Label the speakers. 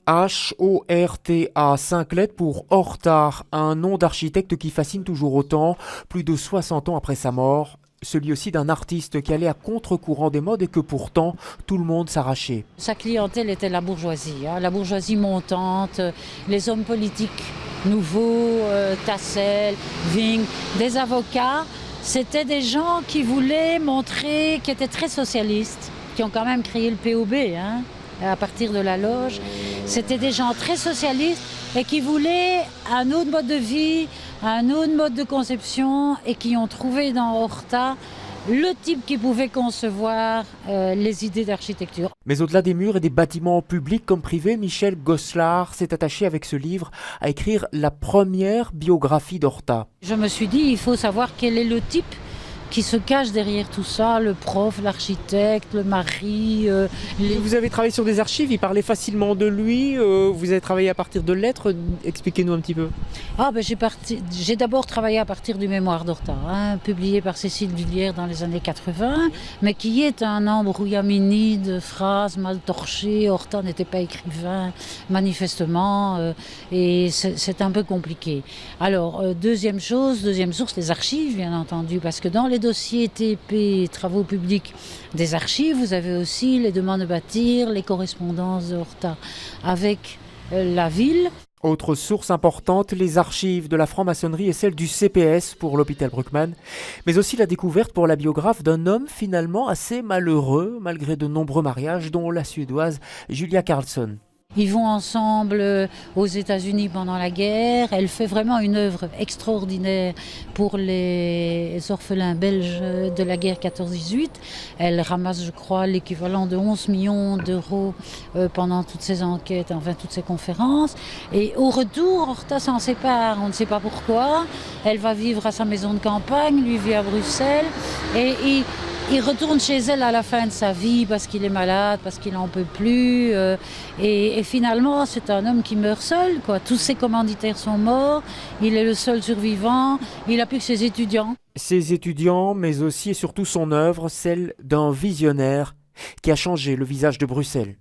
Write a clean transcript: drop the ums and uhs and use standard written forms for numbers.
Speaker 1: Horta, 5 lettres pour Horta, un nom d'architecte qui fascine toujours autant, plus de 60 ans après sa mort. Celui aussi d'un artiste qui allait à contre-courant des modes et que pourtant tout le monde s'arrachait.
Speaker 2: Sa clientèle était la bourgeoisie montante, les hommes politiques nouveaux, Tassel, Ving, des avocats. C'était des gens qui voulaient montrer, qui étaient très socialistes, qui ont quand même créé le POB, à partir de la loge. C'était des gens très socialistes et qui voulaient un autre mode de vie, un autre mode de conception et qui ont trouvé dans Horta le type qui pouvait concevoir les idées d'architecture.
Speaker 1: Mais au-delà des murs et des bâtiments publics comme privés, Michel Goslar s'est attaché avec ce livre à écrire la première biographie d'Horta.
Speaker 2: Je me suis dit, il faut savoir quel est le type qui se cache derrière tout ça, le prof, l'architecte, le mari.
Speaker 1: Vous avez travaillé sur des archives, il parlait facilement de lui, vous avez travaillé à partir de lettres, expliquez-nous un petit peu.
Speaker 2: J'ai d'abord travaillé à partir du mémoire d'Horta, publié par Cécile Dullière dans les années 80, mais qui est un embrouillamini de phrases mal torchées. Horta n'était pas écrivain, manifestement, et c'est un peu compliqué. Alors, deuxième source, les archives, bien entendu, parce que dans les dossiers TP, travaux publics des archives, vous avez aussi les demandes de bâtir, les correspondances de Horta avec la ville.
Speaker 1: Autre source importante, les archives de la franc-maçonnerie et celles du CPS pour l'hôpital Bruckmann, mais aussi la découverte pour la biographe d'un homme finalement assez malheureux malgré de nombreux mariages, dont la Suédoise Julia Carlsson.
Speaker 2: Ils vont ensemble aux États-Unis pendant la guerre. Elle fait vraiment une œuvre extraordinaire pour les orphelins belges de la guerre 14-18. Elle ramasse, je crois, l'équivalent de 11 millions d'euros pendant toutes ces enquêtes, enfin toutes ces conférences. Et au retour, Horta s'en sépare. On ne sait pas pourquoi. Elle va vivre à sa maison de campagne, lui vit à Bruxelles. Et il retourne chez elle à la fin de sa vie parce qu'il est malade, parce qu'il n'en peut plus. Et finalement, c'est un homme qui meurt seul, quoi. Tous ses commanditaires sont morts. Il est le seul survivant. Il n'a plus que ses étudiants.
Speaker 1: Ses étudiants, mais aussi et surtout son œuvre, celle d'un visionnaire qui a changé le visage de Bruxelles.